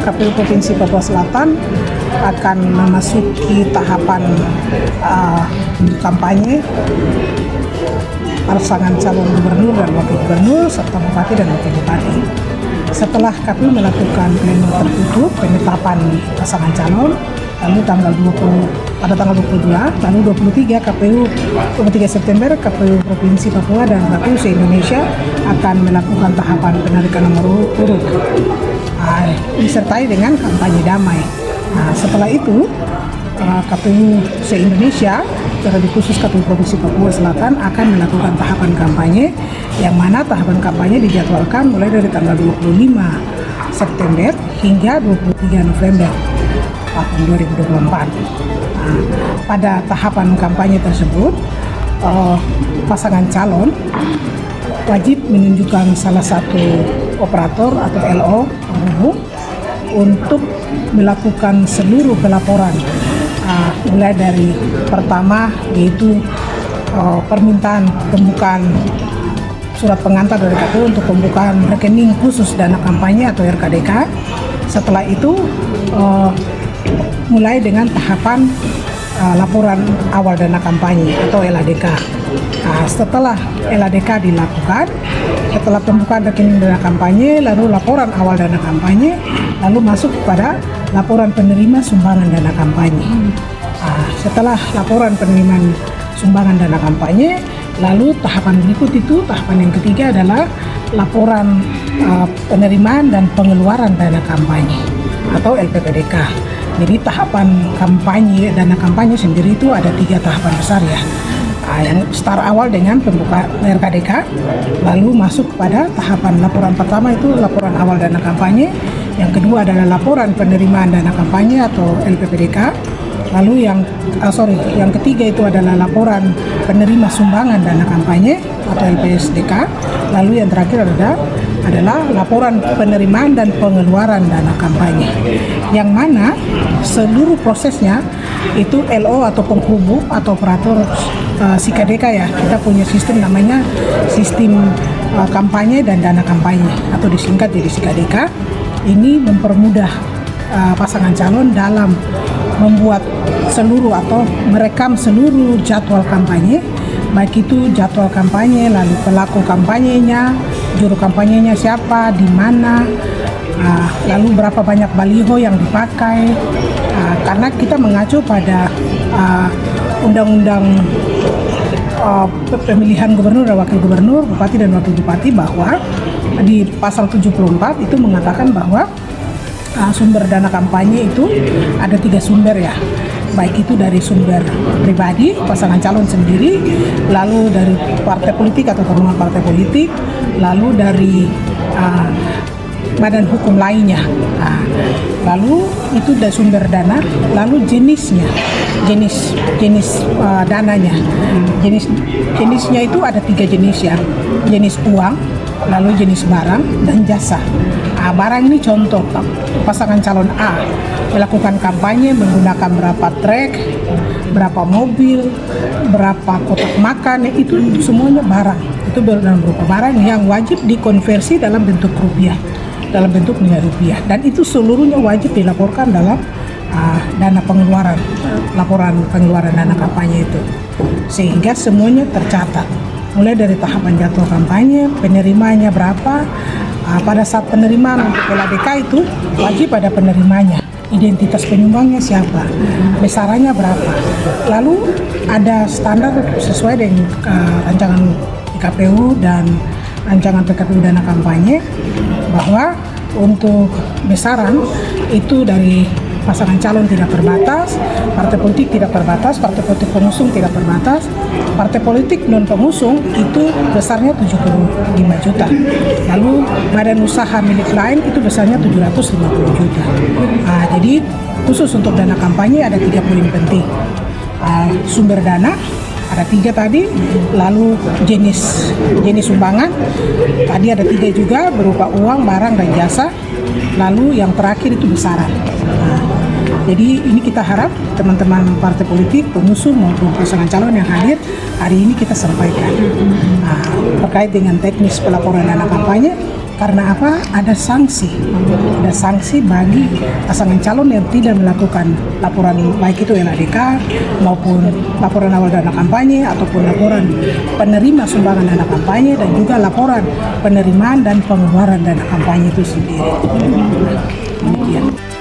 KPU Provinsi Papua Selatan akan memasuki tahapan kampanye pasangan calon gubernur dan wakil gubernur serta bupati dan wakil bupati. Setelah KPU melakukan pleno tertutup penetapan pasangan calon, lalu pada tanggal 22, lalu 23 September KPU Provinsi Papua dan KPU se-Indonesia akan melakukan tahapan penarikan nomor urut disertai dengan kampanye damai. Setelah itu KPU se-Indonesia terlebih khusus KPU Provinsi Papua Selatan akan melakukan tahapan kampanye yang mana tahapan kampanye dijadwalkan mulai dari tanggal 25 September hingga 23 November tahun 2024. Pada tahapan kampanye tersebut, pasangan calon wajib menunjukkan salah satu operator atau LO penghubung untuk melakukan seluruh pelaporan, mulai dari pertama yaitu permintaan pembukaan surat pengantar dari KPU untuk pembukaan rekening khusus dana kampanye atau RKDK. Setelah itu mulai dengan tahapan laporan awal dana kampanye atau LADK. Setelah LADK dilakukan, setelah pembukaan rekening dana kampanye, lalu laporan awal dana kampanye, lalu masuk kepada laporan penerima sumbangan dana kampanye. Setelah laporan penerimaan sumbangan dana kampanye, lalu tahapan berikut itu, tahapan yang ketiga adalah laporan penerimaan dan pengeluaran dana kampanye atau LPPDK. Jadi tahapan kampanye, dana kampanye sendiri itu ada 3 tahapan besar ya. Yang start awal dengan pembukaan RKDK, lalu masuk pada tahapan laporan pertama itu laporan awal dana kampanye, yang kedua adalah laporan penerimaan dana kampanye atau LPPDK, lalu yang ketiga itu adalah laporan penerima sumbangan dana kampanye atau LPSDK, lalu yang terakhir adalah laporan penerimaan dan pengeluaran dana kampanye, yang mana seluruh prosesnya itu LO atau penghubung atau operator SIKADK ya. Kita punya sistem namanya sistem kampanye dan dana kampanye atau disingkat jadi SIKADK. Ini mempermudah pasangan calon dalam membuat seluruh atau merekam seluruh jadwal kampanye, baik itu jadwal kampanye, lalu pelaku kampanyenya, juru kampanyenya siapa, di mana, lalu berapa banyak baliho yang dipakai, karena kita mengacu pada undang-undang pemilihan gubernur dan wakil gubernur, bupati dan wakil bupati, bahwa di pasal 74 itu mengatakan bahwa sumber dana kampanye itu ada 3 sumber ya, baik itu dari sumber pribadi pasangan calon sendiri, lalu dari partai politik atau tabungan partai politik, lalu dari badan hukum lainnya. Lalu itu dari sumber dana, lalu jenisnya, jenis dananya, jenisnya itu ada 3 jenis ya, jenis uang, lalu jenis barang dan jasa. Barang ini contoh, pasangan calon A melakukan kampanye menggunakan berapa trek, berapa mobil, berapa kotak makan, itu semuanya barang. Itu dalam berupa barang yang wajib dikonversi dalam bentuk rupiah, dalam bentuk nilai rupiah, dan itu seluruhnya wajib dilaporkan dalam dana pengeluaran, laporan pengeluaran dana kampanye itu, sehingga semuanya tercatat mulai dari tahapan jadwal kampanye, penerimanya berapa. Pada saat penerimaan untuk LADK itu wajib ada penerimanya, identitas penyumbangnya siapa, besarannya berapa, lalu ada standar sesuai dengan rancangan PKPU dan rancangan PKPU dana kampanye, bahwa untuk besaran itu dari pasangan calon tidak terbatas, partai politik tidak terbatas, partai politik pengusung tidak terbatas, partai politik non pengusung itu besarnya 75 juta. Lalu badan usaha milik lain itu besarnya 750 juta. Jadi khusus untuk dana kampanye ada 3 poin penting. Sumber dana ada 3 tadi, lalu jenis sumbangan tadi ada 3 juga, berupa uang, barang, dan jasa, lalu yang terakhir itu besaran. Jadi ini kita harap teman-teman partai politik, pengusung maupun pasangan calon yang hadir hari ini kita sampaikan terkait dengan teknis pelaporan dana kampanye. Karena apa? Ada sanksi bagi pasangan calon yang tidak melakukan laporan, baik itu LADK maupun laporan awal dana kampanye ataupun laporan penerima sumbangan dana kampanye, dan juga laporan penerimaan dan pengeluaran dana kampanye itu sendiri. Demikian.